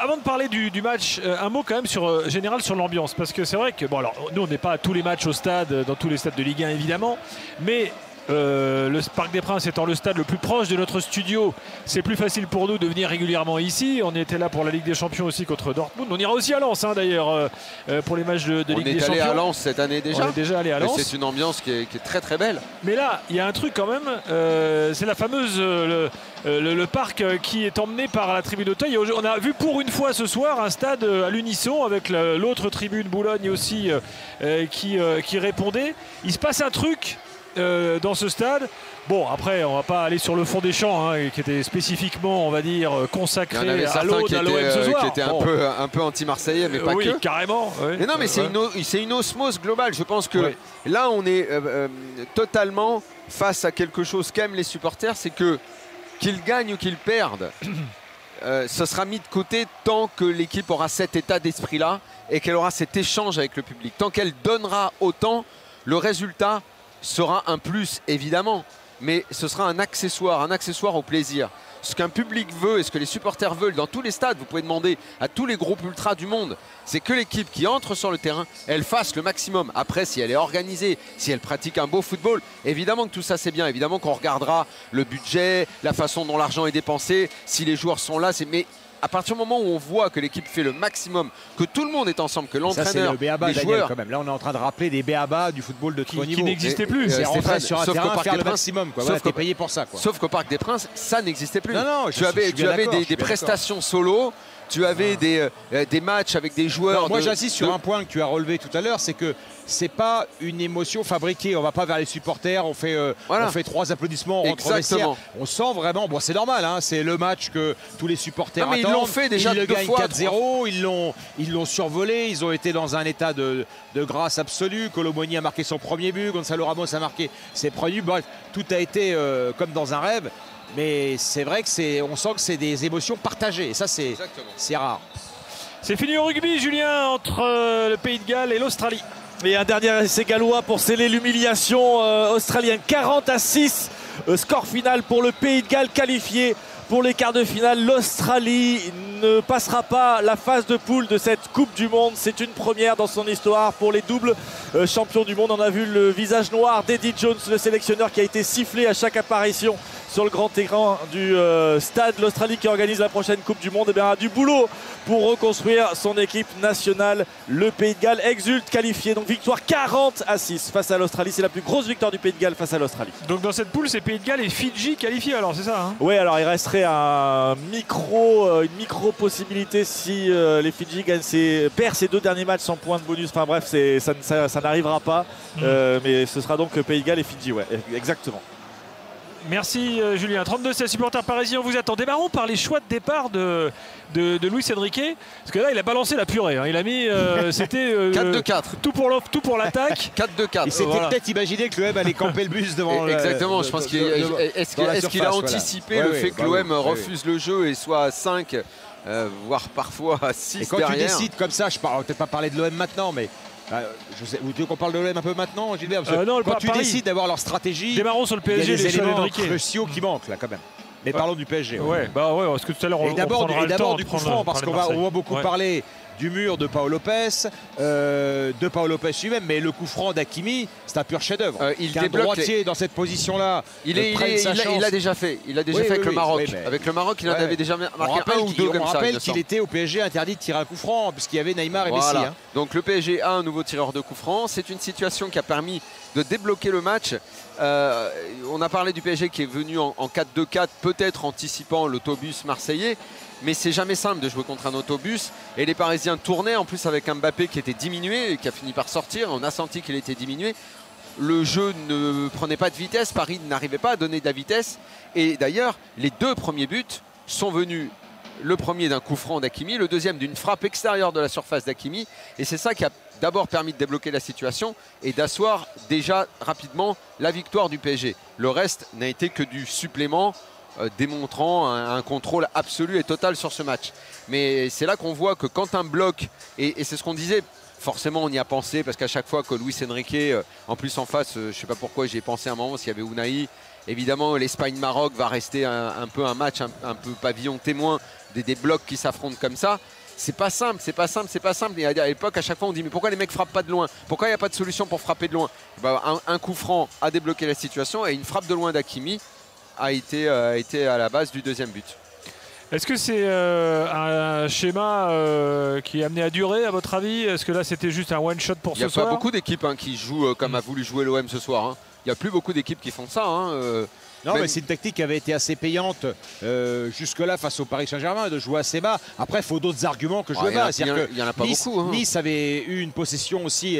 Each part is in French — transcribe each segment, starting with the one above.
avant de parler du match, un mot quand même sur, général sur l'ambiance. Parce que c'est vrai que, bon alors, nous on n'est pas à tous les matchs au stade, dans tous les stades de Ligue 1 évidemment, mais le Parc des Princes étant le stade le plus proche de notre studio, c'est plus facile pour nous de venir régulièrement ici. On était là pour la Ligue des Champions aussi contre Dortmund. On ira aussi à Lens hein, d'ailleurs pour les matchs de Ligue des Champions. On est allé à Lens cette année déjà. On est déjà allé à Lens. C'est une ambiance qui est très très belle. Mais là, il y a un truc quand même, c'est la fameuse le parc qui est emmené par la tribune d'Auteuil. On a vu pour une fois ce soir un stade à l'unisson avec l'autre tribune Boulogne aussi qui répondait. Il se passe un truc dans ce stade. Bon, après, on va pas aller sur le fond des champs, hein, qui était spécifiquement, on va dire, consacré à l'autre, à l'OM ce soir. Qui était un peu anti-marseillais, mais pas oui, que. Carrément. Oui. Mais non, mais c'est une osmose globale. Je pense que là, on est totalement face à quelque chose qu'aiment les supporters, c'est que qu'ils gagnent ou qu'ils perdent, ce sera mis de côté tant que l'équipe aura cet état d'esprit-là et qu'elle aura cet échange avec le public. Tant qu'elle donnera autant, le résultat sera un plus, évidemment, mais ce sera un accessoire au plaisir. Ce qu'un public veut et ce que les supporters veulent dans tous les stades, vous pouvez demander à tous les groupes ultras du monde, c'est que l'équipe qui entre sur le terrain, elle fasse le maximum. Après, si elle est organisée, si elle pratique un beau football, évidemment que tout ça c'est bien, évidemment qu'on regardera le budget, la façon dont l'argent est dépensé, si les joueurs sont là, mais à partir du moment où on voit que l'équipe fait le maximum, que tout le monde est ensemble, que l'entraîneur, les joueurs... Quand même. Là, on est en train de rappeler des béabas du football de très haut niveau. Qui n'existait plus. C'est rentrer sur un terrain, faire le maximum. Voilà, t'es payé pour ça. Sauf qu'au Parc des Princes, ça n'existait plus. Non, tu avais des prestations solo, tu avais des matchs avec des joueurs... Non, moi, j'insiste sur un point que tu as relevé tout à l'heure, c'est que c'est pas une émotion fabriquée. On va pas vers les supporters, on fait 3 applaudissements, on rentre au vestiaire. On sent vraiment, bon c'est normal, hein, c'est le match que tous les supporters attendent. Ils l'ont fait déjà ils le gagnent 4-0, ils l'ont survolé, ils ont été dans un état de grâce absolue. Colomoni a marqué son premier but, Gonzalo Ramos a marqué ses premiers buts. Bref, tout a été comme dans un rêve. Mais c'est vrai que on sent que c'est des émotions partagées. Et ça, c'est rare. C'est fini au rugby, Julien, entre le Pays de Galles et l'Australie. Et un dernier essai gallois pour sceller l'humiliation australienne. 40-6, score final pour le Pays de Galles qualifié pour les quarts de finale. L'Australie ne passera pas la phase de poule de cette Coupe du Monde. C'est une première dans son histoire pour les doubles champions du monde. On a vu le visage noir d'Eddie Jones, le sélectionneur qui a été sifflé à chaque apparition sur le grand écran du stade. L'Australie qui organise la prochaine Coupe du Monde a du boulot pour reconstruire son équipe nationale. Le Pays de Galles exulte, qualifié. Donc victoire 40-6 face à l'Australie. C'est la plus grosse victoire du Pays de Galles face à l'Australie. Donc dans cette poule, c'est Pays de Galles et Fidji qualifiés alors, c'est ça hein? Oui, alors il resterait une micro possibilité si les Fidji perdent ces 2 derniers matchs sans point de bonus. Enfin bref, ça n'arrivera pas. Mais ce sera donc Pays de Galles et Fidji, ouais, exactement. Merci Julien. 32-16 supporters parisiens, on vous attend. Démarrons par les choix de départ de Luis Enrique. Parce que là, il a balancé la purée. Hein. Il a mis. C'était. 4-2-4. Tout pour l'attaque. 4-2-4. Il s'était peut-être imaginé que l'OM allait camper le bus devant. Exactement. Je pense est-ce qu'il a anticipé le fait que l'OM refuse le jeu et soit à 5, voire parfois à 6 et quand derrière. tu décides comme ça, je ne vais peut-être pas parler de l'OM maintenant, mais. Vous voulez qu'on parle de l'OM un peu maintenant, Gilbert? Non, quand tu décides d'avoir leur stratégie, démarrons sur le PSG, il y a des éléments d'Enrique cruciaux qui manquent là quand même. Mais parlons du PSG. Parce que tout à l'heure on prendra le temps du coup franc, parce qu'on va beaucoup parler du mur de Paul Lopez, de Paul Lopez lui-même, mais le coup franc d'Hakimi, c'est un pur chef-d'œuvre. Il débloque droitier dans cette position-là. Il l'a déjà fait. Il l'a déjà fait avec le Maroc. Avec le Maroc, il en avait déjà marqué un ou deux comme ça. On rappelle qu'il était au PSG interdit de tirer un coup franc, puisqu'il y avait Neymar et Messi. Donc le PSG a un nouveau tireur de coup franc. C'est une situation qui a permis de débloquer le match. On a parlé du PSG qui est venu en 4-2-4, peut-être anticipant l'autobus marseillais. Mais c'est jamais simple de jouer contre un autobus. Et les Parisiens tournaient en plus avec un Mbappé qui était diminué, qui a fini par sortir. On a senti qu'il était diminué. Le jeu ne prenait pas de vitesse. Paris n'arrivait pas à donner de la vitesse. Et d'ailleurs, les 2 premiers buts sont venus. Le premier d'un coup franc d'Hakimi, le deuxième d'une frappe extérieure de la surface d'Hakimi. Et c'est ça qui a d'abord permis de débloquer la situation et d'asseoir déjà rapidement la victoire du PSG. Le reste n'a été que du supplément, démontrant un contrôle absolu et total sur ce match. Mais c'est là qu'on voit que quand un bloc, et c'est ce qu'on disait, forcément on y a pensé parce qu'à chaque fois que Luis Enrique, en plus en face, je ne sais pas pourquoi j'y ai pensé un moment, s'il y avait Unai, évidemment l'Espagne-Maroc va rester un peu un match un peu pavillon témoin des blocs qui s'affrontent comme ça. C'est pas simple, c'est pas simple, c'est pas simple. Et à l'époque, à chaque fois, on dit mais pourquoi les mecs frappent pas de loin? Pourquoi il n'y a pas de solution pour frapper de loin? Un coup franc a débloqué la situation et une frappe de loin d'Hakimi a été à la base du deuxième but. Est-ce que c'est un schéma qui est amené à durer, à votre avis? Est-ce que là, c'était juste un one-shot pour ce soir? Il n'y a pas beaucoup d'équipes qui jouent comme a voulu jouer l'OM ce soir. Il n'y a plus beaucoup d'équipes qui font ça. Non, mais c'est une tactique qui avait été assez payante jusque-là face au Paris Saint-Germain, de jouer assez bas. Après, il faut d'autres arguments que jouer bas. Il n'y en a pas beaucoup. Nice avait eu une possession aussi.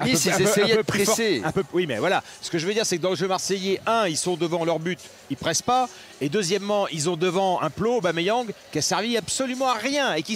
Nice, ils essayaient de presser. Oui, mais voilà. Ce que je veux dire, c'est que dans le jeu marseillais, ils sont devant leur but, ils ne pressent pas. Et deuxièmement, ils ont devant un plot, Aubameyang, qui a servi absolument à rien et qui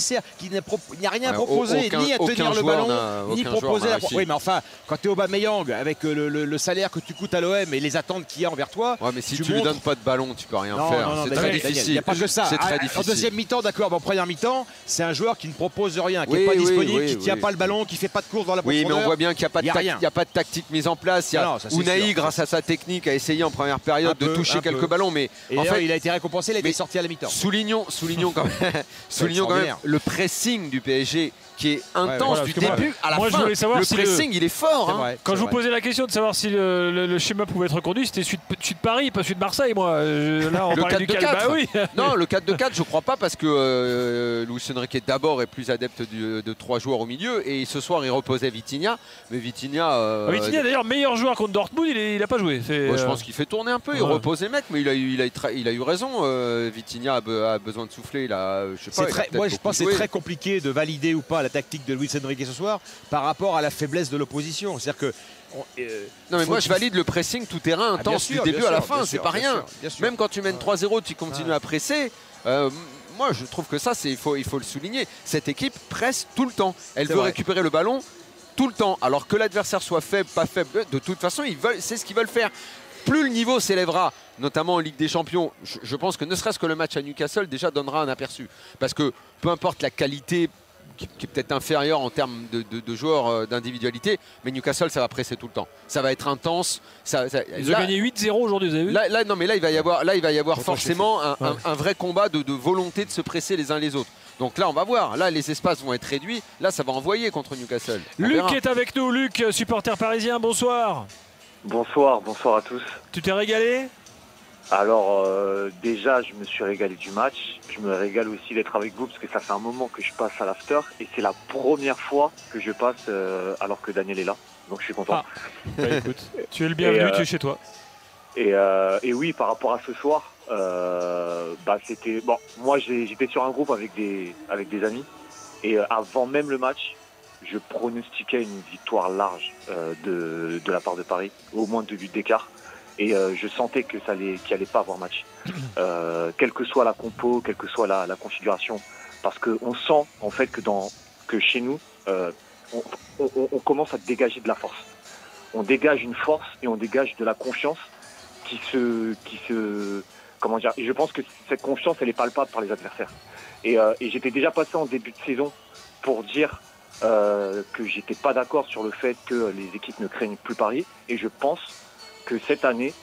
n'a rien proposé, ni à tenir le ballon, ni proposer. Oui, mais enfin, quand tu es Aubameyang, avec le salaire que tu coûtes à l'OM et les attentes qu'il y a envers toi. Ouais, mais si tu lui donnes pas de ballon, tu peux rien faire. C'est très difficile. Il n'y a pas que ça. C'est très difficile. En deuxième mi-temps, d'accord, mais en première mi-temps, c'est un joueur qui ne propose rien, qui n'est pas disponible, qui ne tient pas le ballon, qui ne fait pas de course dans la profondeur. Oui, mais on voit bien qu'il n'y a pas de tactique mise en place. Unai, grâce à sa technique, a essayé en première période de toucher quelques ballons, mais en fait, il a été récompensé, il a été sorti à la mi-temps. Soulignons quand même le pressing du PSG qui est intense du début à la fin. Je voulais savoir le pressing, il est fort. Quand je vous posais la question de savoir si le schéma pouvait être reconduit, c'était celui de Paris, pas celui de Marseille, moi. Là, on parlait du 4-4. Oui. Non, le 4-2-4, je crois pas, parce que Luis Enrique d'abord est plus adepte de 3 joueurs au milieu, et ce soir il reposait Vitinha. Mais Vitinha, d'ailleurs, meilleur joueur contre Dortmund, il n'a pas joué. Je pense qu'il fait tourner un peu, il repose les mecs, mais il a eu raison. Vitinha a besoin de souffler. Je pense que c'est très compliqué de valider ou pas la tactique de Luis Enrique ce soir par rapport à la faiblesse de l'opposition. C'est-à-dire que non, mais moi je valide le pressing tout terrain intense du début à la fin, c'est pas rien. Même quand tu mènes 3-0, tu continues à presser. Moi je trouve que ça, il faut le souligner. Cette équipe presse tout le temps. Elle veut récupérer le ballon tout le temps. Alors que l'adversaire soit faible, pas faible, de toute façon, c'est ce qu'ils veulent faire. Plus le niveau s'élèvera, notamment en Ligue des Champions, je pense que ne serait-ce que le match à Newcastle déjà donnera un aperçu. Parce que peu importe la qualité qui est peut-être inférieur en termes de joueurs, d'individualité, mais Newcastle, ça va presser tout le temps. Ça va être intense. Ils ont gagné 8-0 aujourd'hui, vous avez vu? Non, mais là, il va y avoir forcément un vrai combat de volonté de se presser les uns les autres. Donc là, on va voir. Là, les espaces vont être réduits. Là, ça va envoyer contre Newcastle. Luc est avec nous. Luc, supporter parisien, bonsoir. Bonsoir à tous. Tu t'es régalé? Alors déjà je me suis régalé du match, je me régale aussi d'être avec vous parce que ça fait un moment que je passe à l'after et c'est la première fois que je passe alors que Daniel est là, donc je suis content. Écoute, tu es le bienvenu, tu es chez toi. Et oui, par rapport à ce soir, c'était bon. Moi j'étais sur un groupe avec des amis et avant même le match, je pronostiquais une victoire large de la part de Paris, au moins 2 buts d'écart. Et je sentais que qu'il allait pas avoir match, quelle que soit la compo, quelle que soit la configuration, parce qu'on sent en fait que chez nous, on commence à dégager de la force. On dégage une force et on dégage de la confiance comment dire. Et je pense que cette confiance, elle est palpable par les adversaires. Et j'étais déjà passé en début de saison pour dire que j'étais pas d'accord sur le fait que les équipes ne craignent plus Paris. Et je pense que cette année,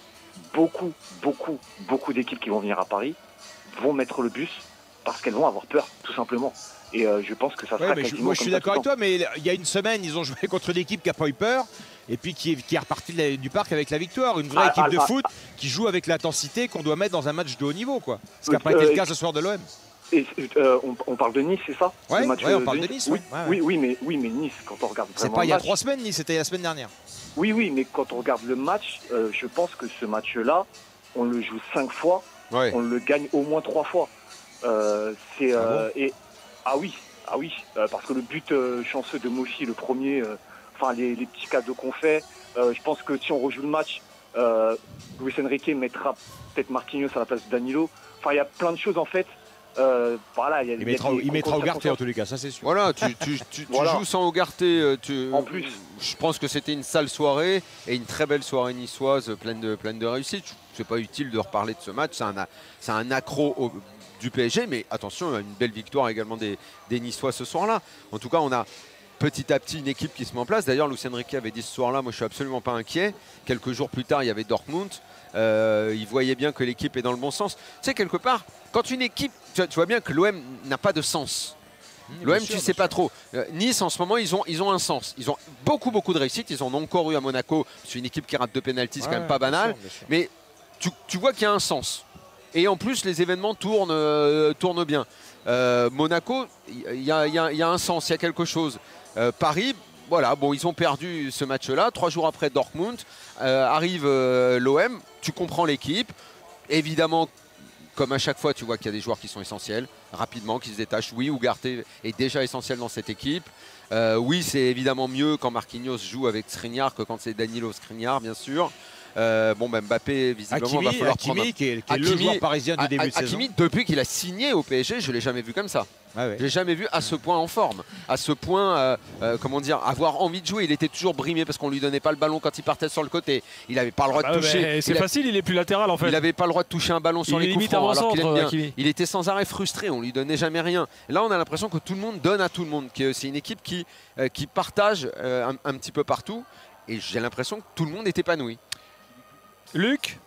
beaucoup d'équipes qui vont venir à Paris vont mettre le bus parce qu'elles vont avoir peur, tout simplement. Et je pense que ça sera moi je suis d'accord avec toi, mais il y a une semaine, ils ont joué contre une équipe qui n'a pas eu peur et puis qui est repartie du parc avec la victoire. Une vraie équipe de foot qui joue avec l'intensité qu'on doit mettre dans un match de haut niveau, quoi. Ce qui n'a pas été le cas ce soir de l'OM. On parle de Nice, c'est ça? Oui, on parle de Nice. Oui, mais Nice, quand on regarde vraiment c'est pas il y a 3 semaines, Nice, c'était la semaine dernière. Oui, mais quand on regarde le match, je pense que ce match-là, on le joue 5 fois, on le gagne au moins 3 fois. Parce que le but chanceux de Mofi, le premier, les petits cadeaux qu'on fait, je pense que si on rejoue le match, Luis Enrique mettra peut-être Marquinhos à la place de Danilo. Enfin, il y a plein de choses en fait. Il mettra Ugarte en tous les cas, ça c'est sûr. Voilà, tu joues sans Ugarte. En plus, je pense que c'était une sale soirée et une très belle soirée niçoise, pleine de réussite. C'est pas utile de reparler de ce match. C'est un accro du PSG, mais attention, une belle victoire également des Niçois ce soir-là. En tout cas, on a petit à petit une équipe qui se met en place. D'ailleurs, Luis Enrique avait dit ce soir-là, moi je suis absolument pas inquiet. Quelques jours plus tard, il y avait Dortmund. Il voyait bien que l'équipe est dans le bon sens. Tu sais, quelque part, quand une équipe, tu vois bien que l'OM n'a pas de sens. L'OM, tu sais pas trop. Nice, en ce moment, ils ont un sens. Ils ont beaucoup de réussite. Ils en ont encore eu à Monaco. C'est une équipe qui rate 2 pénaltys, c'est quand même pas banal. Bien sûr. Mais tu vois qu'il y a un sens. Et en plus, les événements tournent bien. Monaco, il y a un sens, il y a quelque chose. Paris, voilà, bon, ils ont perdu ce match-là. 3 jours après Dortmund, arrive l'OM. Tu comprends l'équipe. Évidemment, comme à chaque fois, tu vois qu'il y a des joueurs qui sont essentiels, rapidement, qui se détachent. Oui, Ugarte est déjà essentiel dans cette équipe. Oui, c'est évidemment mieux quand Marquinhos joue avec Skriniar que quand c'est Danilo Skriniar, bien sûr. Mbappé, visiblement, va falloir prendre... Hakimi, qui est le joueur parisien du début de saison. Hakimi, depuis qu'il a signé au PSG, je ne l'ai jamais vu comme ça. Ah ouais. Je l'ai jamais vu à ce point en forme, à ce point, comment dire, avoir envie de jouer. Il était toujours brimé parce qu'on lui donnait pas le ballon quand il partait sur le côté. Il n'avait pas le droit de toucher. C'est facile, il est plus latéral en fait. Il n'avait pas le droit de toucher un ballon sur les coups francs, alors qu'il aime bien. Il était sans arrêt frustré, on lui donnait jamais rien. Là, on a l'impression que tout le monde donne à tout le monde, que c'est une équipe qui partage un petit peu partout. Et j'ai l'impression que tout le monde est épanoui. Luc,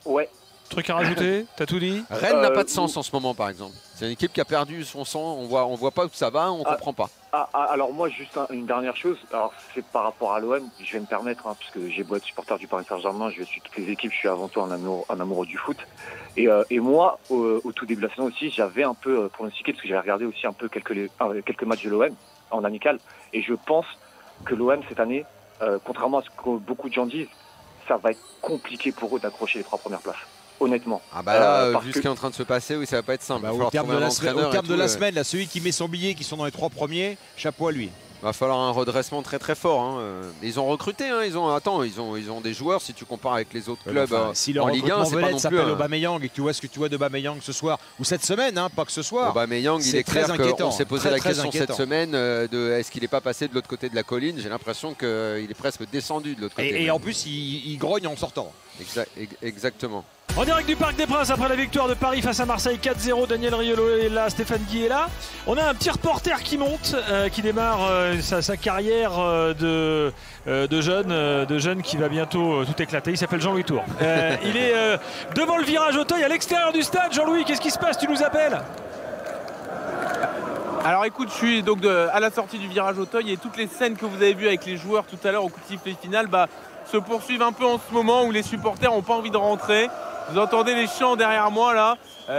Ouais. truc à rajouter? T'as tout dit? Rennes n'a pas de sens en ce moment, par exemple. C'est une équipe qui a perdu son sang. On voit pas où ça va, on comprend pas. Alors moi, juste une dernière chose. Alors c'est par rapport à l'OM. Je vais me permettre, puisque j'ai beau être supporter du Paris Saint-Germain, je suis toutes les équipes. Je suis avant tout un amoureux du foot. Et moi, au tout début de la saison aussi, j'avais un peu pronostiqué, parce que j'avais regardé aussi un peu quelques matchs de l'OM en amical. Et je pense que l'OM cette année, contrairement à ce que beaucoup de gens disent, ça va être compliqué pour eux d'accrocher les 3 premières places. Honnêtement. Ah bah là, vu ce qui est en train de se passer, oui, ça va pas être simple. Bah, au terme de la semaine, là, celui qui met son billet, qui sont dans les 3 premiers, chapeau à lui. Il va falloir un redressement très fort. Hein. Ils ont recruté, hein. Ils ont des joueurs, si tu compares avec les autres clubs si en Ligue 1, c'est pas non plus... s'appelle Aubameyang et que tu vois ce que tu vois d'Aubameyang ce soir, ou cette semaine, pas que ce soir. Aubameyang, il est très clair inquiétant. qu'on s'est posé la question cette semaine de est-ce qu'il n'est pas passé de l'autre côté de la colline. J'ai l'impression qu'il est presque descendu de l'autre côté. Et en plus, il grogne en sortant. Exactement. En direct du Parc des Princes après la victoire de Paris face à Marseille 4-0, Daniel Riolo est là, Stéphane Guy est là. On a un petit reporter qui monte, qui démarre sa carrière de jeune qui va bientôt tout éclater. Il s'appelle Jean-Louis Tour. Il est devant le virage Auteuil à l'extérieur du stade. Jean-Louis, qu'est-ce qui se passe? Tu nous appelles? Alors écoute, je suis donc à la sortie du virage Auteuil et toutes les scènes que vous avez vues avec les joueurs tout à l'heure au coup de sifflet final se poursuivent un peu en ce moment où les supporters n'ont pas envie de rentrer. Vous entendez les chants derrière moi là,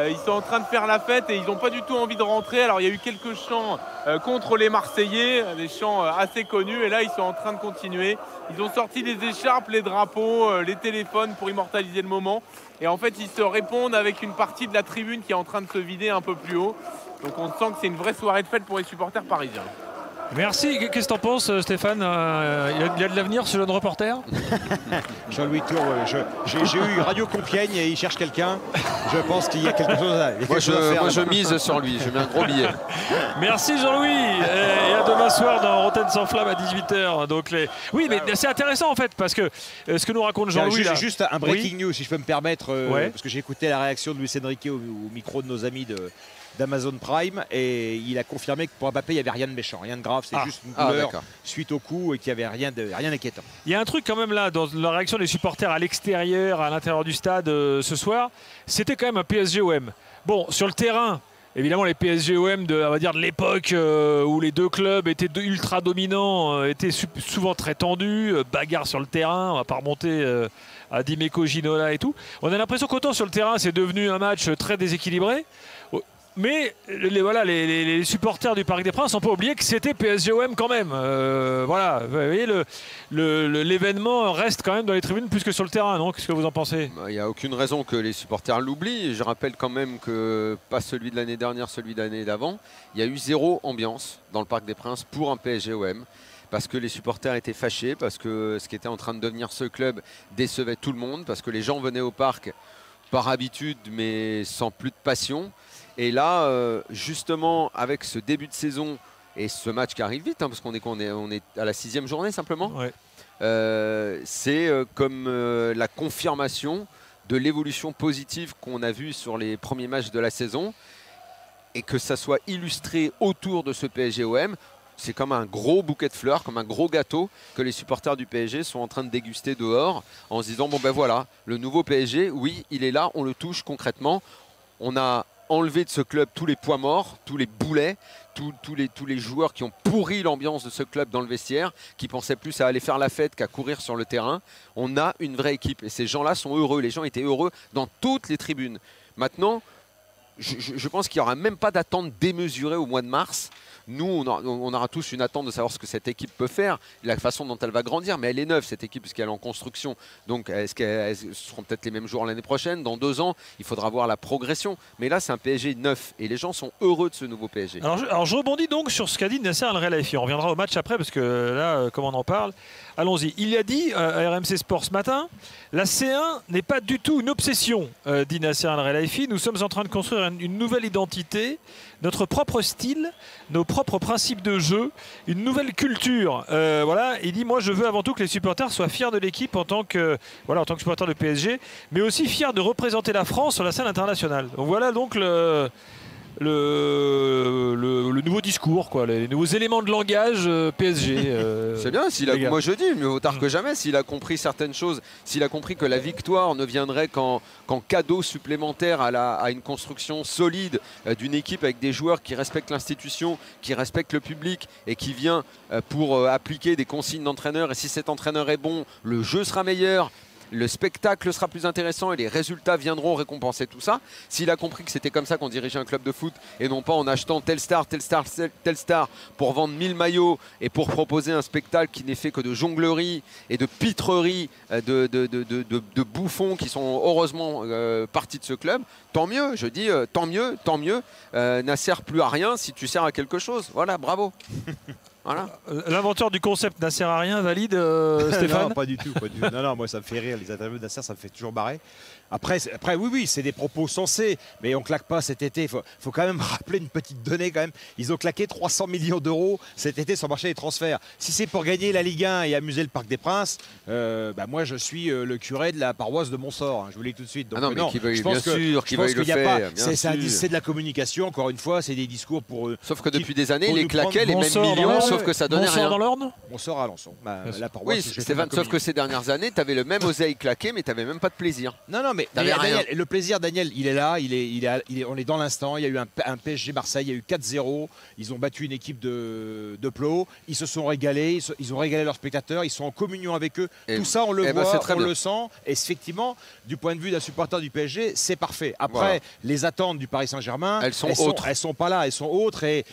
ils sont en train de faire la fête et ils n'ont pas du tout envie de rentrer. Alors il y a eu quelques chants contre les Marseillais, des chants assez connus, et là ils sont en train de continuer. Ils ont sorti les écharpes, les drapeaux, les téléphones pour immortaliser le moment. Et en fait ils se répondent avec une partie de la tribune qui est en train de se vider un peu plus haut. Donc on sent que c'est une vraie soirée de fête pour les supporters parisiens. Merci. Qu'est-ce que t'en penses, Stéphane? Il y a de l'avenir, ce jeune reporter? Jean-Louis Tour, j'ai eu Radio Compiègne et il cherche quelqu'un. Je pense qu'il y a quelque chose à faire. Moi, je mise sur lui. Je mets un gros billet. Merci Jean-Louis. Et à demain soir dans Rotten sans flamme à 18h. Donc oui, mais c'est intéressant en fait, parce que ce que nous raconte Jean-Louis là. Juste un breaking news, si je peux me permettre, parce que j'ai écouté la réaction de Luis Enrique au micro de nos amis d'Amazon Prime, et il a confirmé que pour Mbappé il n'y avait rien de méchant, rien de grave, c'est juste une douleur suite au coup et qu'il n'y avait rien d'inquiétant. Il y a un truc quand même là dans la réaction des supporters à l'extérieur, à l'intérieur du stade ce soir, c'était quand même un PSG-OM. Bon, sur le terrain, évidemment les PSG-OM de l'époque où les deux clubs étaient ultra dominants, étaient souvent très tendus, bagarre sur le terrain, on va pas remonter à Dimeco, Ginola et tout. On a l'impression qu'autant sur le terrain c'est devenu un match très déséquilibré, mais les supporters du Parc des Princes n'ont pas oublié que c'était PSG-OM quand même. Voilà, vous voyez, l'événement reste quand même dans les tribunes plus que sur le terrain, non? Qu'est-ce que vous en pensez? Il n'y a aucune raison que les supporters l'oublient. Je rappelle quand même que, pas celui de l'année dernière, celui de l'année d'avant, il y a eu 0 ambiance dans le Parc des Princes pour un PSG-OM. Parce que les supporters étaient fâchés, parce que ce qui était en train de devenir ce club décevait tout le monde, parce que les gens venaient au parc par habitude mais sans plus de passion. Et là, justement, avec ce début de saison et ce match qui arrive vite, parce qu'on est à la 6e journée simplement, c'est comme la confirmation de l'évolution positive qu'on a vue sur les premiers matchs de la saison, et que ça soit illustré autour de ce PSG-OM. c'est comme un gros bouquet de fleurs, comme un gros gâteau que les supporters du PSG sont en train de déguster dehors en se disant bon ben voilà, le nouveau PSG, oui, il est là, on le touche concrètement. On a enlevé de ce club tous les poids morts, tous les boulets, tous les joueurs qui ont pourri l'ambiance de ce club dans le vestiaire, qui pensaient plus à aller faire la fête qu'à courir sur le terrain. On a une vraie équipe et ces gens-là sont heureux. Les gens étaient heureux dans toutes les tribunes. Maintenant, je pense qu'il n'y aura même pas d'attente démesurée au mois de mars. Nous, on aura tous une attente de savoir ce que cette équipe peut faire, la façon dont elle va grandir. Mais elle est neuve, cette équipe, puisqu'elle est en construction. Donc, est-ce qu'elles seront peut-être les mêmes joueurs l'année prochaine? Dans 2 ans, il faudra voir la progression. Mais là, c'est un PSG neuf. Et les gens sont heureux de ce nouveau PSG. Alors je rebondis donc sur ce qu'a dit Nasser Al-Khelaifi. On reviendra au match après, parce que là, comme on en parle, allons-y. Il a dit à RMC Sport ce matin, la C1 n'est pas du tout une obsession, dit Nasser Al-Khelaifi. Nous sommes en train de construire une nouvelle identité, notre propre style, nos propres principes de jeu, une nouvelle culture. Voilà, il dit moi je veux avant tout que les supporters soient fiers de l'équipe en tant que supporters de PSG, mais aussi fiers de représenter la France sur la scène internationale. Donc voilà donc le nouveau discours, quoi, les nouveaux éléments de langage PSG. C'est bien, moi je dis, mieux vaut tard que jamais, s'il a compris certaines choses, s'il a compris que la victoire ne viendrait qu'en cadeau supplémentaire à une construction solide d'une équipe avec des joueurs qui respectent l'institution, qui respectent le public et qui vient pour appliquer des consignes d'entraîneur. Et si cet entraîneur est bon, le jeu sera meilleur. Le spectacle sera plus intéressant et les résultats viendront récompenser tout ça. S'il a compris que c'était comme ça qu'on dirigeait un club de foot et non pas en achetant telle star pour vendre 1000 maillots et pour proposer un spectacle qui n'est fait que de jonglerie et de pitrerie, de bouffons qui sont heureusement partis de ce club, tant mieux, je dis tant mieux, n'a sert plus à rien si tu sers à quelque chose. Voilà, bravo. Voilà. L'inventeur du concept Nasser à rien valide, Stéphane? Non, pas du tout. Non, moi ça me fait rire. Les interviews de Nasser, ça me fait toujours marrer. Après oui, c'est des propos sensés, mais on claque pas cet été. Faut quand même rappeler une petite donnée quand même. Ils ont claqué 300 millions d'euros cet été sur le marché des transferts. Si c'est pour gagner la Ligue 1 et amuser le Parc des Princes, moi je suis le curé de la paroisse de Montsort. Hein, je vous le dis tout de suite. Donc, mais non, qui veuille, je pense bien sûr, qui veuille le faire. C'est de la communication. Encore une fois, c'est des discours pour eux. Sauf que depuis des années, ils les claquaient les mêmes millions, sauf que ça donnait rien. Dans l'Orne. Montsort à Alençon. La paroisse. Oui, Stéphane, sauf que ces dernières années, tu avais le même oseille claqué, mais tu n'avais même pas de plaisir. Non, mais Daniel, le plaisir, Daniel, il est là, on est dans l'instant. Il y a eu un PSG Marseille, il y a eu 4-0. Ils ont battu une équipe de plo. Ils se sont régalés, ils ont régalé leurs spectateurs. Ils sont en communion avec eux. Tout ça, on le voit, on le sent. Et effectivement, du point de vue d'un supporter du PSG, c'est parfait. Après, les attentes du Paris Saint-Germain, elles sont autres. Elles sont pas là, elles sont autres. Et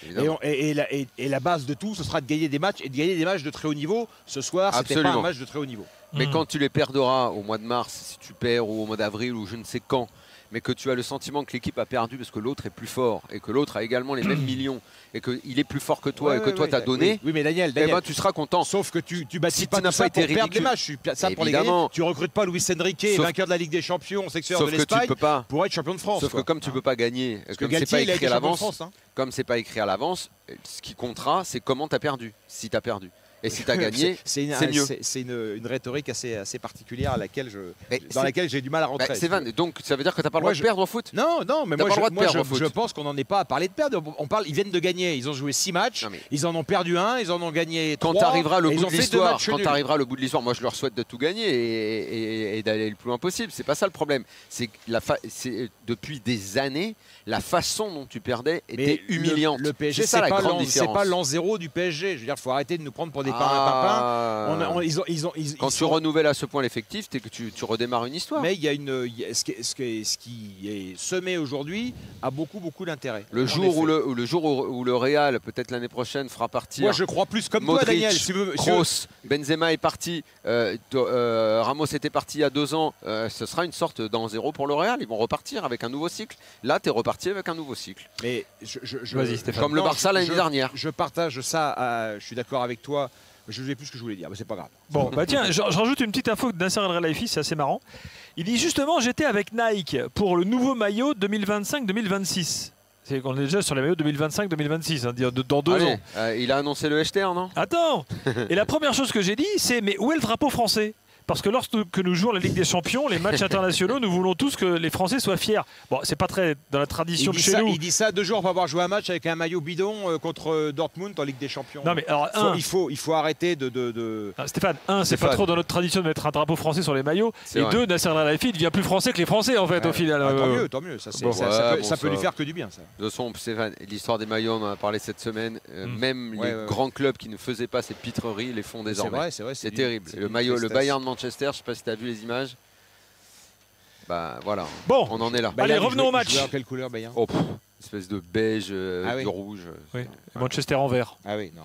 la base de tout, ce sera de gagner des matchs et de gagner des matchs de très haut niveau. Ce soir, c'était pas un match de très haut niveau. Mais quand tu les perdras au mois de mars, si tu perds, ou au mois d'avril, ou je ne sais quand, mais que tu as le sentiment que l'équipe a perdu parce que l'autre est plus fort et que l'autre a également les mêmes millions et qu'il est plus fort que toi et que toi t'as donné, oui, mais Daniel, tu seras content. Sauf que tu bâtis si pas tu n'as pas été perdre les matchs. Ça pour les gagner. Tu recrutes pas Luis Enrique, vainqueur de la Ligue des Champions, secteur de l'Espagne, pour être champion de France. Sauf que comme tu peux pas gagner, comme c'est pas écrit à l'avance, c'est pas écrit à l'avance, ce qui comptera, c'est comment tu as perdu, si tu as perdu. Et si tu as gagné, c'est mieux. C'est une rhétorique assez particulière dans laquelle j'ai du mal à rentrer. Donc ça veut dire que tu n'as pas le droit de perdre au foot? Non, mais moi je pense qu'on n'en est pas à parler de perdre. Ils viennent de gagner. Ils ont joué 6 matchs. Ils en ont perdu un. Ils en ont gagné 3. Quand tu arriveras le bout de l'histoire, moi je leur souhaite de tout gagner et d'aller le plus loin possible. C'est pas ça le problème. C'est depuis des années, la façon dont tu perdais était humiliante. Le PSG, c'est pas l'an zéro du PSG. Je veux dire, il faut arrêter de nous prendre pour des Quand tu renouvelles à ce point l'effectif, c'est que tu redémarres une histoire. Mais il y a ce qui est semé aujourd'hui a beaucoup d'intérêt. Le jour où le Real, peut-être l'année prochaine, fera partir. Moi, je crois plus comme Modric, toi, Daniel. Kroos, Benzema est parti, Ramos était parti il y a 2 ans. Ce sera une sorte d'an zéro pour le Real. Ils vont repartir avec un nouveau cycle. Là, tu es reparti avec un nouveau cycle. Mais vas-y, Stéphane. Comme le Barça l'année dernière. Je partage ça. Je suis d'accord avec toi. Je ne sais plus ce que je voulais dire, mais c'est pas grave. Bon, tiens, je rajoute une petite info de Nasser Al-Khelaifi, c'est assez marrant. Il dit justement, j'étais avec Nike pour le nouveau maillot 2025-2026. C'est qu'on est déjà sur les maillots 2025-2026, hein, dans 2 ans. Il a annoncé le HTR, non? Attends. Et la première chose que j'ai dit, c'est mais où est le drapeau français? parce que lorsque nous jouons la Ligue des Champions, les matchs internationaux, nous voulons tous que les Français soient fiers. Bon, c'est pas très dans la tradition de chez nous. Il dit ça 2 jours pour avoir joué un match avec un maillot bidon contre Dortmund en Ligue des Champions. Non, mais alors, il faut arrêter de... Ah, Stéphane, c'est pas trop dans notre tradition de mettre un drapeau français sur les maillots. Et vrai. 2, Nasser Al-Khelaifi devient plus français que les Français en fait au final. Tant mieux. Ça peut lui faire que du bien. Ça. De toute façon, Stéphane, l'histoire des maillots, on en a parlé cette semaine. Même les grands clubs qui ne faisaient pas ces pitreries les font désormais. C'est terrible. Le maillot, le Bayern de Manchester, je ne sais pas si tu as vu les images. Bah voilà, bon, on en est là. Allez, revenons au match. Quelle couleur Bayern? Espèce de beige, de rouge. Oui. Manchester en vert. Ah oui, non.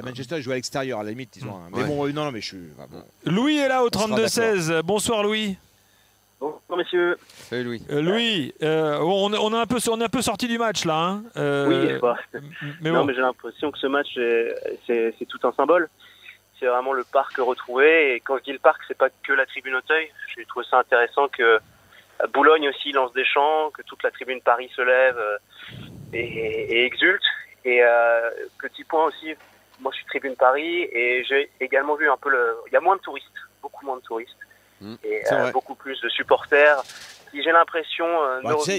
Manchester, ils jouent à l'extérieur, à la limite. Ils ont un... Mais bon, non, mais je suis... Louis est là au 32-16. Bonsoir Louis. Bonjour messieurs. Salut Louis. Louis, on est un peu sorti du match là. Hein. Oui, mais j'ai l'impression que ce match, c'est tout un symbole. C'est vraiment le parc retrouvé. Et quand je dis le parc, c'est pas que la tribune Auteuil. J'ai trouvé ça intéressant que Boulogne aussi lance des chants, que toute la tribune Paris se lève et exulte. Et petit point aussi, moi je suis tribune Paris et j'ai également vu un peu il y a moins de touristes, beaucoup moins de touristes. Et beaucoup plus de supporters. Si j'ai l'impression...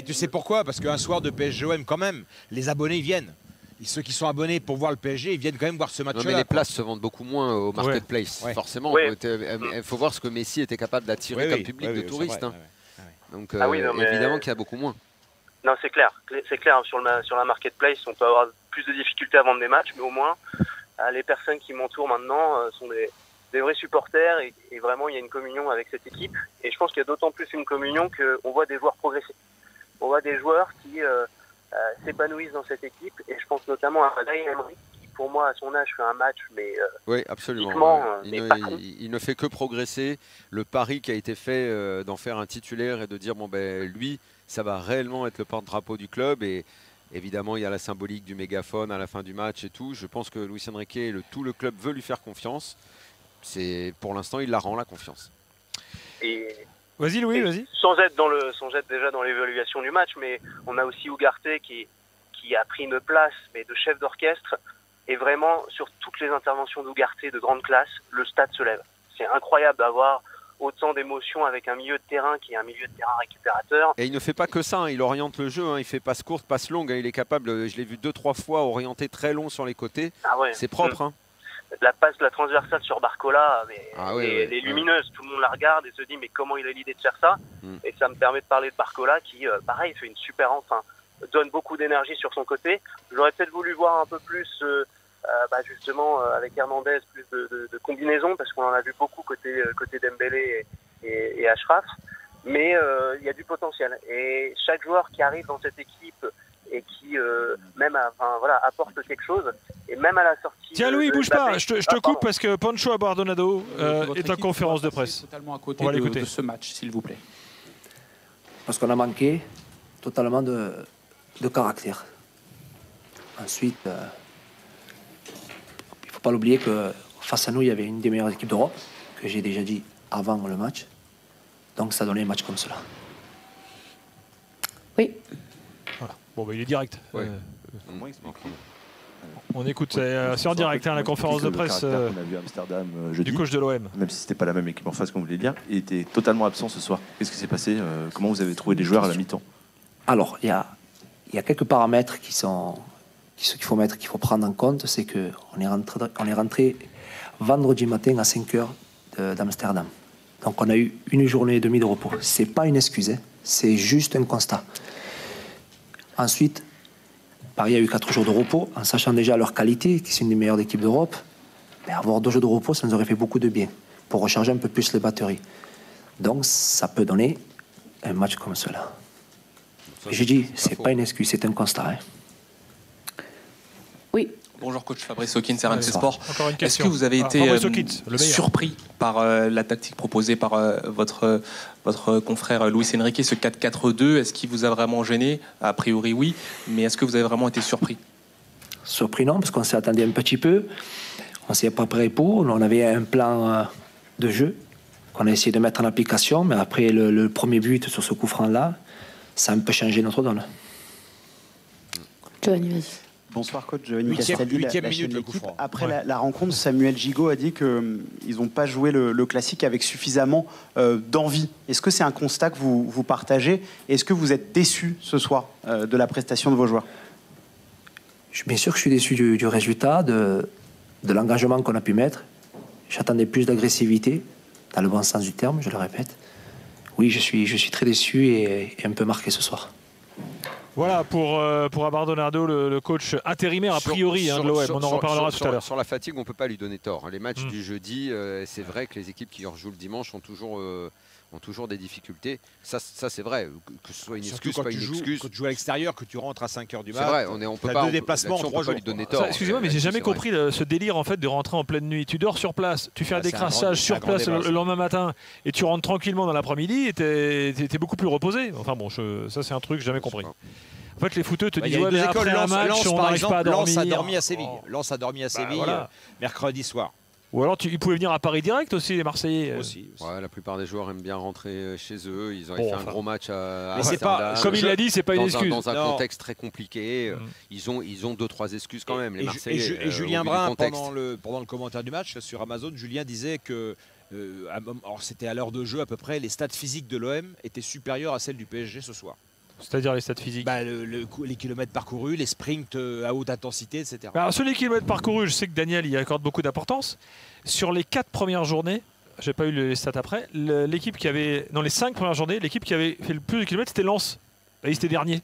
tu sais pourquoi? Parce qu'un soir de PSG-OM quand même, les abonnés ils viennent. Et ceux qui sont abonnés pour voir le PSG, ils viennent quand même voir ce match-là. Mais les places se vendent beaucoup moins au marketplace. Forcément, il faut voir ce que Messi était capable d'attirer comme public de touristes. Donc évidemment qu'il y a beaucoup moins. Non, c'est clair. C'est clair. Sur la marketplace, on peut avoir plus de difficultés à vendre des matchs, mais au moins, les personnes qui m'entourent maintenant sont des vrais supporters et vraiment, il y a une communion avec cette équipe. Et je pense qu'il y a d'autant plus une communion qu'on voit des joueurs progresser. On voit des joueurs qui... s'épanouissent dans cette équipe et je pense notamment à Unai Emery qui pour moi à son âge fait un match mais oui absolument il ne fait que progresser. Le pari qui a été fait d'en faire un titulaire et de dire bon ben lui ça va réellement être le porte-drapeau du club et évidemment il y a la symbolique du mégaphone à la fin du match et tout. Je pense que Luis Enrique et tout le club veut lui faire confiance. C'est pour l'instant il la rend la confiance. Et vas-y Louis, vas-y. Sans être déjà dans l'évaluation du match, mais on a aussi Ugarte qui a pris une place mais de chef d'orchestre. Et vraiment, sur toutes les interventions d'Ugarte de grande classe, le stade se lève. C'est incroyable d'avoir autant d'émotions avec un milieu de terrain qui est un milieu de terrain récupérateur. Et il ne fait pas que ça, il oriente le jeu, il fait passe courte, passe longue. Il est capable, je l'ai vu 2-3 fois, orienter très long sur les côtés. C'est propre. La transversale sur Barcola, elle est lumineuse. Tout le monde la regarde et se dit mais comment il a l'idée de faire ça? Et ça me permet de parler de Barcola qui, pareil, fait une super donne beaucoup d'énergie sur son côté. J'aurais peut-être voulu voir un peu plus, justement, avec Hernandez, plus de combinaisons parce qu'on en a vu beaucoup côté Dembélé et Achraf. Mais il y a du potentiel. Et chaque joueur qui arrive dans cette équipe et qui apporte quelque chose et même à la sortie. Tiens Louis, bouge pas, je te coupe parce que Pancho Abardonado est en conférence de presse. Totalement à côté de ce match, s'il vous plaît. Parce qu'on a manqué totalement de caractère. Ensuite, il ne faut pas l'oublier que face à nous, il y avait une des meilleures équipes d'Europe, que j'ai déjà dit avant le match. Donc ça donnait un match comme cela. Oui. Voilà. Bon, il est direct. On écoute, c'est en direct la conférence de presse qu'on a vu à Amsterdam jeudi, du coach de l'OM. Même si c'était pas la même équipe en face comme vous voulez dire, il était totalement absent ce soir. Qu'est-ce qui s'est passé? Comment vous avez trouvé les joueurs à la mi-temps? Alors, il y a quelques paramètres qu'il faut prendre en compte. C'est qu'on est rentré vendredi matin à 5h d'Amsterdam. Donc on a eu une journée et demie de repos. C'est pas une excuse, c'est juste un constat. Ensuite, Paris a eu 4 jours de repos, en sachant déjà leur qualité, qui c'est une des meilleures équipes d'Europe. Mais avoir 2 jours de repos, ça nous aurait fait beaucoup de bien, pour recharger un peu plus les batteries. Donc ça peut donner un match comme cela. Je dis, c'est pas une excuse, c'est un constat. Oui. Bonjour coach, Fabrice Hawkins, RMC Sport. Est-ce que vous avez été surpris par la tactique proposée par votre confrère Luis Enrique, ce 4-4-2? Est-ce qu'il vous a vraiment gêné? A priori oui, mais est-ce que vous avez vraiment été surpris? Surpris non, parce qu'on s'est attendu un petit peu. On ne s'est pas prêt pour. On avait un plan de jeu qu'on a essayé de mettre en application, mais après le premier but sur ce coup franc-là, ça a un peu changé notre donne. Giovanni, vas-y. Bonsoir coach, Giovanni Castaldi, la chaîne minute, de l'équipe. Après la rencontre, Samuel Gigot a dit qu'ils n'ont pas joué le classique avec suffisamment d'envie. Est-ce que c'est un constat que vous partagez? Est-ce que vous êtes déçu ce soir de la prestation de vos joueurs? Bien sûr que je suis déçu du résultat, de l'engagement qu'on a pu mettre. J'attendais plus d'agressivité, dans le bon sens du terme, je le répète. Oui, je suis très déçu et un peu marqué ce soir. Voilà pour Abardonado, le coach intérimaire a priori de l'OM. On en reparlera tout à l'heure. Sur la fatigue, on ne peut pas lui donner tort. Les matchs du jeudi, c'est vrai que les équipes qui rejouent le dimanche ont toujours des difficultés. Ça c'est vrai. Que ce soit une excuse, pas une excuse. Quand tu joues à l'extérieur, que tu rentres à 5h du matin. C'est vrai, on peut pas. Deux déplacements en 3 jours. Lui donner tort. Excusez-moi, mais j'ai jamais compris ce délire en fait de rentrer en pleine nuit. Tu dors sur place, tu fais un décrassage sur place le lendemain matin et tu rentres tranquillement dans l'après-midi et t'es beaucoup plus reposé. Enfin bon, ça c'est un truc que j'ai jamais compris. En fait, les footeux te disent ouais, mais après un match, on n'arrive pas à dormir. Lens a dormi à Séville. Lens a dormi à Séville mercredi soir. Ou alors ils pouvaient venir à Paris direct aussi, les Marseillais. Aussi. Ouais, la plupart des joueurs aiment bien rentrer chez eux. Ils ont fait un gros match à Amsterdam. Comme il l'a dit, c'est pas une excuse. Dans un contexte très compliqué, ils ont 2-3 excuses quand même, les Marseillais. Et Julien Brun, pendant le commentaire du match sur Amazon, Julien disait que c'était à l'heure de jeu à peu près, les stats physiques de l'OM étaient supérieures à celles du PSG ce soir. C'est-à-dire les stats physiques, les kilomètres parcourus, les sprints à haute intensité, etc. Alors, sur les kilomètres parcourus, je sais que Daniel y accorde beaucoup d'importance. Sur les 4 premières journées, j'ai pas eu les stats après, l'équipe qui avait, dans les 5 premières journées, l'équipe qui avait fait le plus de kilomètres, c'était Lens. Ils étaient derniers.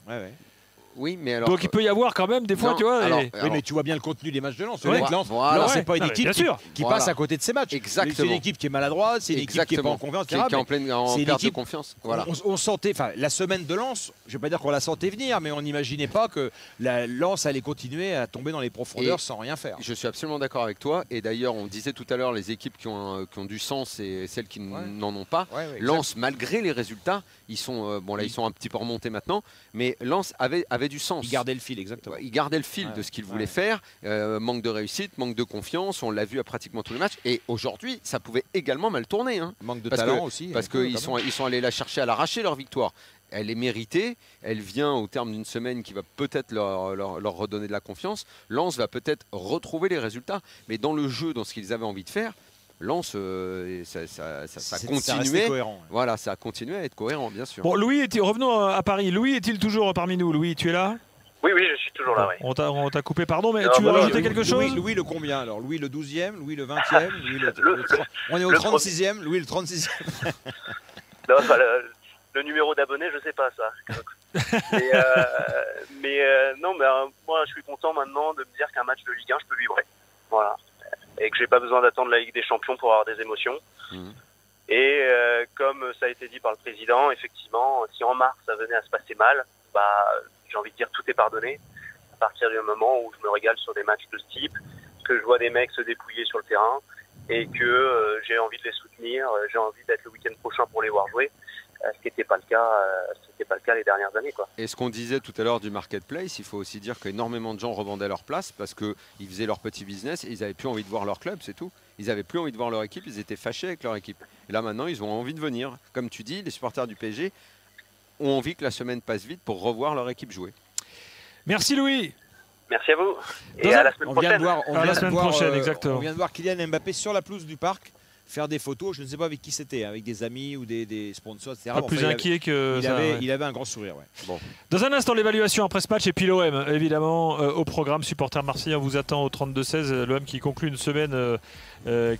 Oui, mais alors. Donc il peut y avoir quand même des fois, tu vois. Oui, mais tu vois bien le contenu des matchs de Lens. Lens, c'est pas une équipe qui passe à côté de ses matchs. Exactement. C'est une équipe qui est maladroite, c'est une équipe qui est pas en confiance, qui est en pleine perte de confiance. Voilà. On sentait, enfin, la semaine de Lens, je vais pas dire qu'on la sentait venir, mais on n'imaginait pas que la Lens allait continuer à tomber dans les profondeurs sans rien faire. Je suis absolument d'accord avec toi. Et d'ailleurs, on disait tout à l'heure, les équipes qui ont du sens et celles qui n'en ont pas. Lens, malgré les résultats, ils sont ils sont un petit peu remontés maintenant, mais Lens avait du sens. Ils gardaient le fil, exactement. Il gardait le fil de ce qu'il voulait faire. Manque de réussite, manque de confiance. On l'a vu à pratiquement tous les matchs. Et aujourd'hui, ça pouvait également mal tourner. Manque de talent aussi. Parce qu'ils sont allés la chercher à l'arracher, leur victoire. Elle est méritée. Elle vient au terme d'une semaine qui va peut-être leur redonner de la confiance. Lens va peut-être retrouver les résultats. Mais dans le jeu, dans ce qu'ils avaient envie de faire, Lens, ça continuait. Voilà, ça a continué à être cohérent, bien sûr. Bon, Louis, revenons à Paris. Louis est-il toujours parmi nous? Louis, tu es là? Oui, je suis toujours là. On t'a coupé, pardon, mais tu veux rajouter quelque chose? Louis le combien alors? Louis le 12e, Louis le 20e, Louis on est au 36e, Louis le 36e. Non, le numéro d'abonnés, je sais pas ça. Moi, je suis content maintenant de me dire qu'un match de Ligue 1, je peux vibrer. Voilà. Et que j'ai pas besoin d'attendre la Ligue des Champions pour avoir des émotions. Et comme ça a été dit par le président, effectivement, si en mars ça venait à se passer mal, j'ai envie de dire tout est pardonné à partir du moment où je me régale sur des matchs de ce type, que je vois des mecs se dépouiller sur le terrain et que j'ai envie de les soutenir, j'ai envie d'être le week-end prochain pour les voir jouer. Ce qui n'était pas le cas les dernières années, quoi. Et ce qu'on disait tout à l'heure du marketplace, il faut aussi dire qu'énormément de gens revendaient leur place parce qu'ils faisaient leur petit business et ils n'avaient plus envie de voir leur club, c'est tout. Ils n'avaient plus envie de voir leur équipe, ils étaient fâchés avec leur équipe. Et là maintenant, ils ont envie de venir. Comme tu dis, les supporters du PSG ont envie que la semaine passe vite pour revoir leur équipe jouer. Merci Louis. Merci à vous. Et à la semaine prochaine. On vient de voir Kylian Mbappé sur la pelouse du parc faire des photos, je ne sais pas avec qui c'était, avec des amis ou des sponsors, etc. Pas plus inquiet que ça. Il avait un grand sourire. Bon. Dans un instant, l'évaluation après ce match et puis l'OM, évidemment, au programme supporter marseillais. On vous attend au 32-16. L'OM qui conclut une semaine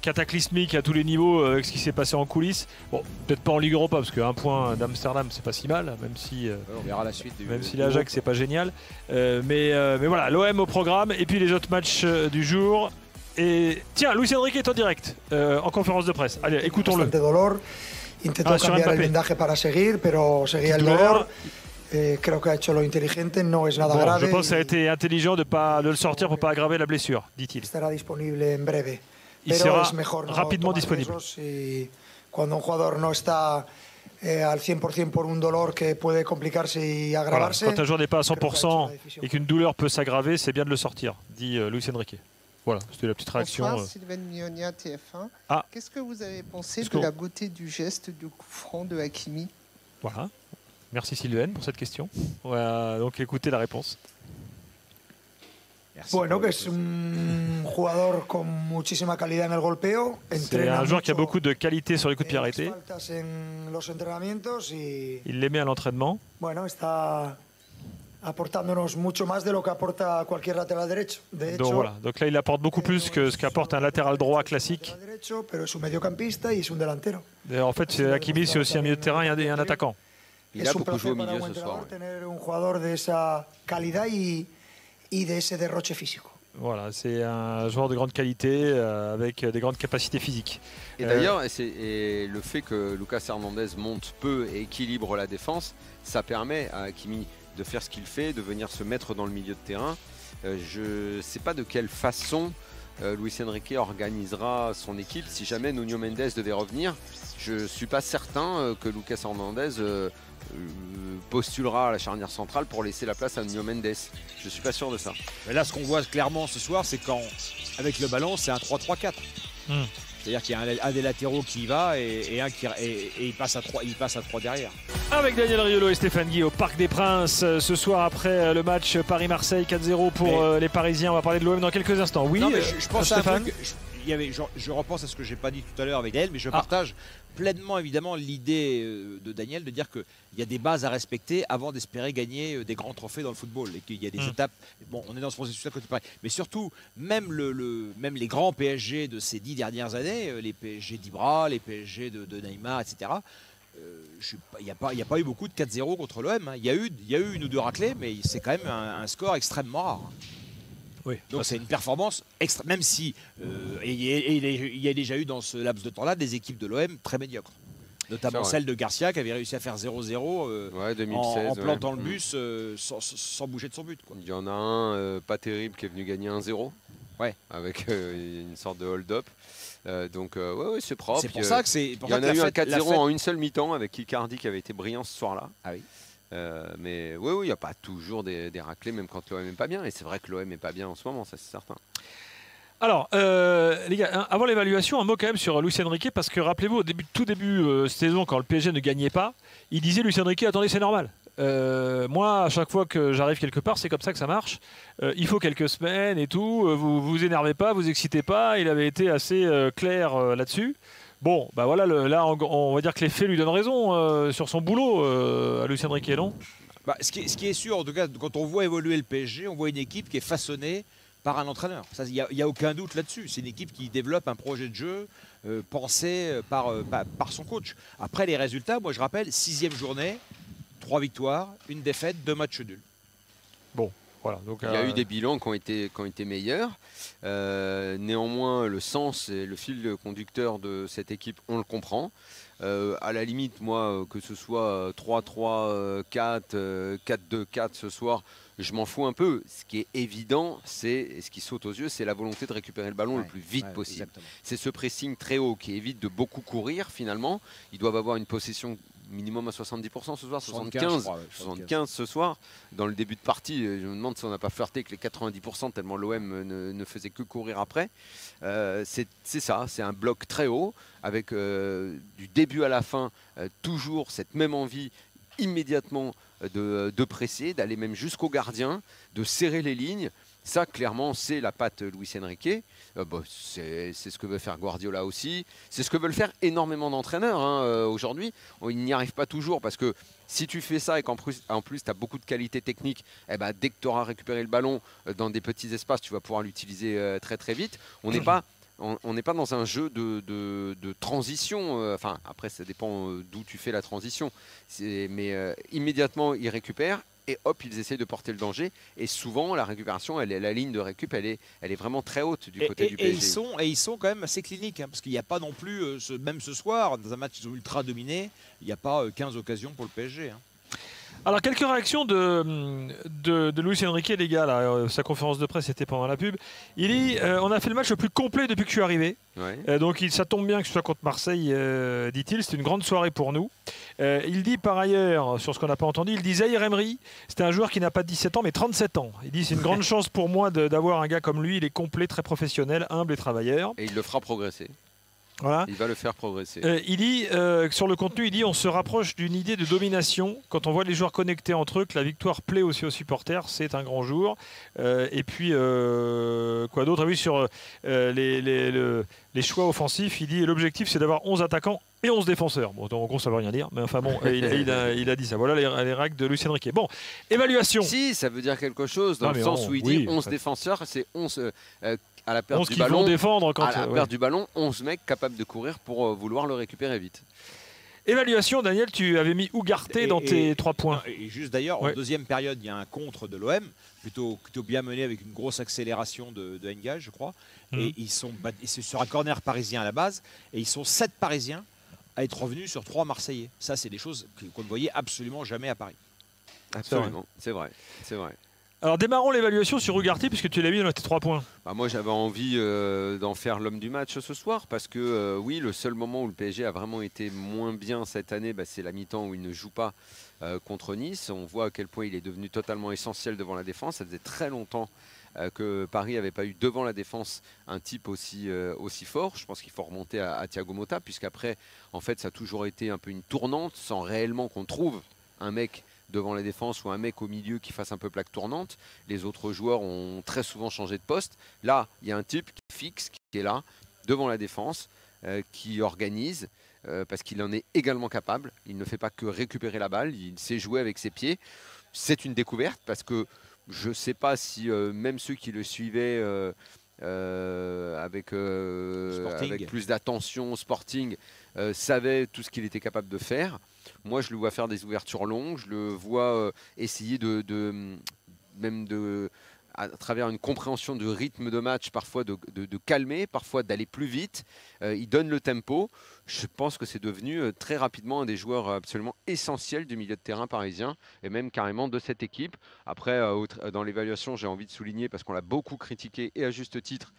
cataclysmique à tous les niveaux avec ce qui s'est passé en coulisses. Bon, peut-être pas en Ligue Europa parce qu'un point d'Amsterdam, c'est pas si mal, même si on verra la suite. Même si l'Ajax, c'est pas génial. Mais voilà, l'OM au programme et puis les autres matchs du jour. Et tiens, Luis Enrique est en direct en conférence de presse. Allez, écoutons-le. Intentó cambiar el vendaje para seguir, pero seguía el dolor. Creo que ha hecho lo inteligente, no es nada grave. Je pense que ça a été intelligent de le sortir pour pas aggraver la blessure, dit-il. Estará disponible en breve. Il sera rapidement disponible. Cuando un jugador no está al 100% por un dolor que puede complicarse y agravarse. Voilà. Quand un joueur n'est pas à 100% et qu'une douleur peut s'aggraver, c'est bien de le sortir, dit Luis Enrique. Voilà, c'était la petite réaction. Bonsoir, Sylvain Mignonia, TF1. Qu'est-ce que vous avez pensé de la beauté du geste du coup franc de Hakimi? Voilà. Merci Sylvain pour cette question. Voilà, donc écoutez la réponse. Bueno, que es un jugador con muchísima calidad en el golpeo. C'est un joueur qui a beaucoup de qualité sur les coups de pied arrêtés. Il les met à l'entraînement. Bueno, está aportándonos mucho más de lo que aporta cualquier lateral derecho. De hecho, donc voilà, donc là il apporte beaucoup plus que ce qu'apporte un latéral droit classique. Pero es un mediocampista y es un delantero. En fait, Hakimi c'est aussi un milieu de terrain et un attaquant. Il a beaucoup joué au milieu ce soir. Tener un jugador de esa calidad y de ese derroche físico. Voilà, c'est un joueur de grande qualité avec des grandes capacités physiques. Et d'ailleurs, le fait que Lucas Hernandez monte peu et équilibre la défense, ça permet à Hakimi de faire ce qu'il fait, de venir se mettre dans le milieu de terrain. Je ne sais pas de quelle façon Luis Enrique organisera son équipe si jamais Nuno Mendes devait revenir. Je ne suis pas certain que Lucas Hernandez postulera à la charnière centrale pour laisser la place à Nuno Mendes. Je ne suis pas sûr de ça. Mais là, ce qu'on voit clairement ce soir, c'est qu'avec le ballon, c'est un 3-3-4. C'est-à-dire qu'il y a un des latéraux qui y va et il passe à 3 derrière. Avec Daniel Riolo et Stéphane Guy au Parc des Princes ce soir après le match Paris-Marseille 4-0 pour les Parisiens. On va parler de l'OM dans quelques instants. Oui, non, mais je pense à Stéphane. Je repense à ce que j'ai pas dit tout à l'heure avec Daniel, mais je partage pleinement évidemment l'idée de Daniel de dire qu'il y a des bases à respecter avant d'espérer gagner des grands trophées dans le football et qu'il y a des étapes. Bon, on est dans ce processus-là côté Paris, mais surtout même les grands PSG de ces 10 dernières années, les PSG d'Ibra, les PSG de Neymar, etc. Il n'y a pas eu beaucoup de 4-0 contre l'OM. Il y a eu une ou deux raclées, mais c'est quand même un score extrêmement rare. Oui. Donc c'est une performance extra, même si il y a déjà eu dans ce laps de temps-là des équipes de l'OM très médiocres. Notamment celle de Garcia qui avait réussi à faire 0-0 en plantant le bus sans bouger de son but. Il y en a un pas terrible qui est venu gagner 1-0 avec une sorte de hold-up. Donc ouais, c'est propre. C'est pour ça que c'est. Il y en a eu un 4-0 en une seule mi-temps avec Icardi qui avait été brillant ce soir-là. Ah oui. Mais oui, il n'y a pas toujours des raclés, même quand l'OM n'est pas bien. Et c'est vrai que l'OM n'est pas bien en ce moment, ça c'est certain. Alors, les gars, avant l'évaluation, un mot quand même sur Luis Enrique, parce que rappelez-vous, au tout début saison, quand le PSG ne gagnait pas, il disait Luis Enrique, attendez, c'est normal. Moi, à chaque fois que j'arrive quelque part, c'est comme ça que ça marche. Il faut quelques semaines et tout. Vous énervez pas, vous excitez pas. Il avait été assez clair là-dessus. Bon, bah voilà, là, on va dire que les faits lui donnent raison sur son boulot à Luis Enrique, non ? Ce qui est sûr, en tout cas, quand on voit évoluer le PSG, on voit une équipe qui est façonnée par un entraîneur. Il n'y a aucun doute là-dessus. C'est une équipe qui développe un projet de jeu pensé par son coach. Après, les résultats, moi je rappelle, 6e journée, 3 victoires, 1 défaite, 2 matchs nuls. Bon, voilà. Donc, il y a eu des bilans qui ont été meilleurs. Néanmoins, le sens et le fil conducteur de cette équipe, on le comprend. À la limite, moi, que ce soit 3-3, 4, 4-2-4 ce soir, je m'en fous un peu. Ce qui est évident, ce qui saute aux yeux, c'est la volonté de récupérer le ballon le plus vite possible. C'est ce pressing très haut qui évite de beaucoup courir finalement. Ils doivent avoir une possession minimum à 70% ce soir, 75 ce soir. Dans le début de partie, je me demande si on n'a pas flirté avec les 90% tellement l'OM ne faisait que courir après. C'est ça, c'est un bloc très haut avec du début à la fin toujours cette même envie immédiatement de presser, d'aller même jusqu'au gardien, de serrer les lignes. Ça, clairement, c'est la patte Luis Enrique. C'est ce que veut faire Guardiola aussi. C'est ce que veulent faire énormément d'entraîneurs aujourd'hui. Ils n'y arrivent pas toujours parce que si tu fais ça et qu'en plus tu as beaucoup de qualité technique, dès que tu auras récupéré le ballon dans des petits espaces, tu vas pouvoir l'utiliser très très vite. On n'est pas dans un jeu de transition. Enfin, après, ça dépend d'où tu fais la transition. Mais immédiatement, ils récupèrent. Et hop, ils essayent de porter le danger. Et souvent, la récupération, la ligne de récup, elle est vraiment très haute du côté du PSG. Et ils sont quand même assez cliniques. Parce qu'il n'y a pas non plus, même ce soir, dans un match ils ont ultra dominé, il n'y a pas 15 occasions pour le PSG. Alors, quelques réactions de Luis Enrique, les gars. Là, sa conférence de presse était pendant la pub. Il dit on a fait le match le plus complet depuis que je suis arrivé. Ouais. Donc, ça tombe bien que ce soit contre Marseille, dit-il. C'était une grande soirée pour nous. Il dit par ailleurs, sur ce qu'on n'a pas entendu, il dit Zahir Emery, c'était un joueur qui n'a pas 17 ans, mais 37 ans. Il dit c'est une grande chance pour moi d'avoir un gars comme lui. Il est complet, très professionnel, humble et travailleur. Et il le fera progresser. Voilà. Il va le faire progresser. Il dit, sur le contenu, il dit on se rapproche d'une idée de domination. Quand on voit les joueurs connectés entre eux, que la victoire plaît aussi aux supporters, c'est un grand jour. Et puis, quoi d'autre? Oui, sur les choix offensifs, il dit l'objectif, c'est d'avoir 11 attaquants et 11 défenseurs. Bon, en gros, ça ne veut rien dire, mais enfin bon, il a dit ça. Voilà les règles de Luis Enrique. Bon, évaluation. Si, ça veut dire quelque chose, dans le sens où il dit 11 défenseurs, c'est 11... à la perte 11 du qui ballon, vont défendre quand, à la perte du ballon, 11 mecs capables de courir pour vouloir le récupérer vite. Évaluation, Daniel, tu avais mis Ugarte dans tes 3 points. Et juste d'ailleurs, en deuxième période, il y a un contre de l'OM, plutôt bien mené avec une grosse accélération de Engage, je crois. Et c'est sur un corner parisien à la base, et ils sont 7 Parisiens à être revenus sur 3 Marseillais. Ça, c'est des choses qu'on ne voyait absolument jamais à Paris. Absolument, c'est vrai. Alors démarrons l'évaluation sur Ugarte puisque tu l'as mis dans tes 3 points. Moi j'avais envie d'en faire l'homme du match ce soir parce que oui, le seul moment où le PSG a vraiment été moins bien cette année, c'est la mi-temps où il ne joue pas contre Nice. On voit à quel point il est devenu totalement essentiel devant la défense. Ça faisait très longtemps que Paris n'avait pas eu devant la défense un type aussi fort. Je pense qu'il faut remonter à Thiago Motta puisqu'après en fait ça a toujours été un peu une tournante sans réellement qu'on trouve un mec devant la défense ou un mec au milieu qui fasse un peu plaque tournante. Les autres joueurs ont très souvent changé de poste. Là, il y a un type qui est fixe, qui est là, devant la défense, qui organise, parce qu'il en est également capable. Il ne fait pas que récupérer la balle, il sait jouer avec ses pieds. C'est une découverte, parce que je ne sais pas si même ceux qui le suivaient avec plus d'attention Sporting savaient tout ce qu'il était capable de faire. Moi, je le vois faire des ouvertures longues, je le vois essayer à travers une compréhension du rythme de match, parfois de calmer, parfois d'aller plus vite. Il donne le tempo. Je pense que c'est devenu très rapidement un des joueurs absolument essentiels du milieu de terrain parisien et même carrément de cette équipe. Après, dans l'évaluation, j'ai envie de souligner, parce qu'on l'a beaucoup critiqué et à juste titre,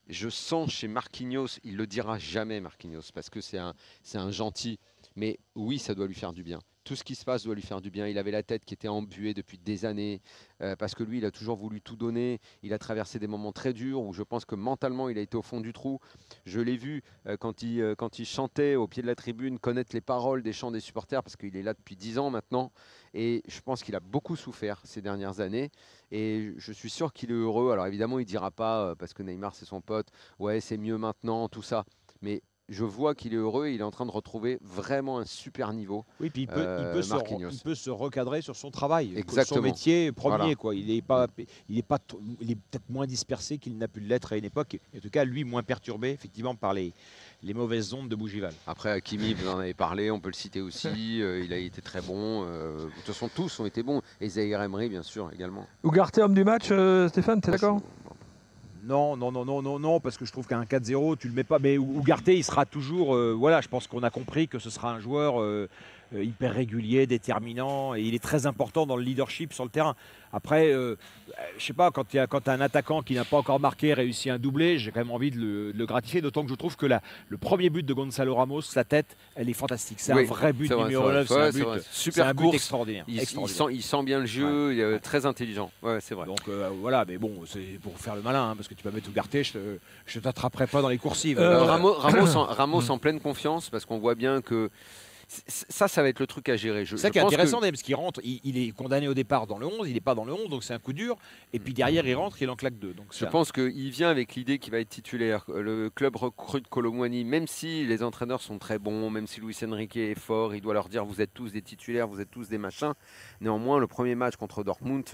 je sens chez Marquinhos, il ne le dira jamais Marquinhos, parce que c'est un gentil. Mais oui, ça doit lui faire du bien. Tout ce qui se passe doit lui faire du bien. Il avait la tête qui était embuée depuis des années parce que lui, il a toujours voulu tout donner. Il a traversé des moments très durs où je pense que mentalement, il a été au fond du trou. Je l'ai vu quand il chantait au pied de la tribune, connaître les paroles des chants des supporters parce qu'il est là depuis 10 ans maintenant. Et je pense qu'il a beaucoup souffert ces dernières années. Et je suis sûr qu'il est heureux. Alors évidemment, il ne dira pas, parce que Neymar, c'est son pote, ouais, c'est mieux maintenant, tout ça. Mais je vois qu'il est heureux et il est en train de retrouver vraiment un super niveau. Oui, puis il peut se recadrer sur son travail. Exactement. Son métier premier. Voilà. Quoi. Il est peut-être moins dispersé qu'il n'a pu l'être à une époque. En tout cas, lui, moins perturbé effectivement par les mauvaises ondes de Bougival. Après, Hakimi, vous en avez parlé, on peut le citer aussi. Il a été très bon. De toute façon, tous ont été bons. Et Zahir Emery, bien sûr, également. Ugarte, homme du match, Stéphane, t'es d'accord ? Non, parce que je trouve qu'un 4-0, tu le mets pas. Mais Ugarte, il sera toujours. Voilà, je pense qu'on a compris que ce sera un joueur hyper régulier, déterminant, et il est très important dans le leadership sur le terrain. Après, je sais pas, quand tu as un attaquant qui n'a pas encore marqué, réussi un doublé, j'ai quand même envie de le gratifier, d'autant que je trouve que le premier but de Gonzalo Ramos, sa tête, elle est fantastique. C'est un vrai but numéro 9, c'est un but, super but extraordinaire. Il sent bien le jeu, il est très intelligent. Ouais, c'est vrai. Donc voilà, mais bon, c'est pour faire le malin, parce que tu peux mettre Ugarte, je t'attraperai pas dans les coursives. Ramos en pleine confiance, parce qu'on voit bien que ça va être le truc à gérer. C'est ça qui est intéressant, parce qu'il rentre, il est condamné au départ dans le 11, il n'est pas dans le 11, donc c'est un coup dur. Et puis derrière, il rentre, il en claque 2. Donc je pense qu'il vient avec l'idée qu'il va être titulaire. Le club recrute Kolo Muani, même si les entraîneurs sont très bons, même si Luis Enrique est fort, il doit leur dire vous êtes tous des titulaires, vous êtes tous des machins. Néanmoins, le premier match contre Dortmund,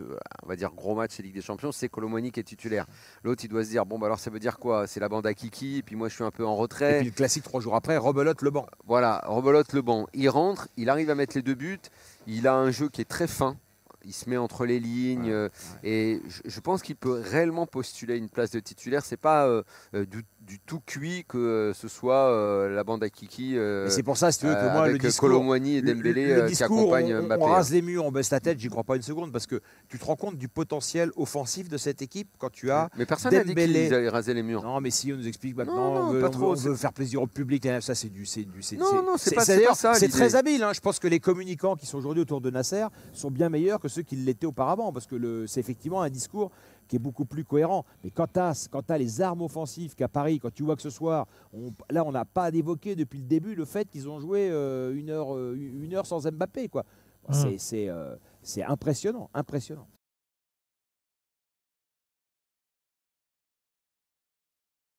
on va dire gros match, c'est Ligue des Champions, c'est Kolo Muani qui est titulaire. L'autre, il doit se dire bon, bah alors ça veut dire quoi? C'est la bande à Kiki, et puis moi je suis un peu en retrait. Et puis le classique 3 jours après, rebelote le banc. Voilà, rebelote le banc. Il rentre, il arrive à mettre les 2 buts, il a un jeu qui est très fin, il se met entre les lignes et je pense qu'il peut réellement postuler une place de titulaire. C'est pas du tout cuit que ce soit la bande à Kiki. C'est pour ça, si tu veux, que moi, avec le discours, Kolo Muani et Dembélé qui accompagnent Mbappé. On rase les murs, on baisse la tête, j'y crois pas une seconde, parce que tu te rends compte du potentiel offensif de cette équipe quand tu as mais personne n'a dit qu'ils allaient raser les murs. Non, mais si on nous explique maintenant, on veut faire plaisir au public, ça c'est c'est très habile. Je pense que les communicants qui sont aujourd'hui autour de Nasser sont bien meilleurs que ceux qui l'étaient auparavant, parce que c'est effectivement un discours qui est beaucoup plus cohérent. Mais quand tu as les armes offensives qu'à Paris, quand tu vois que ce soir, là on n'a pas évoqué depuis le début le fait qu'ils ont joué une heure sans Mbappé, quoi. C'est impressionnant, impressionnant.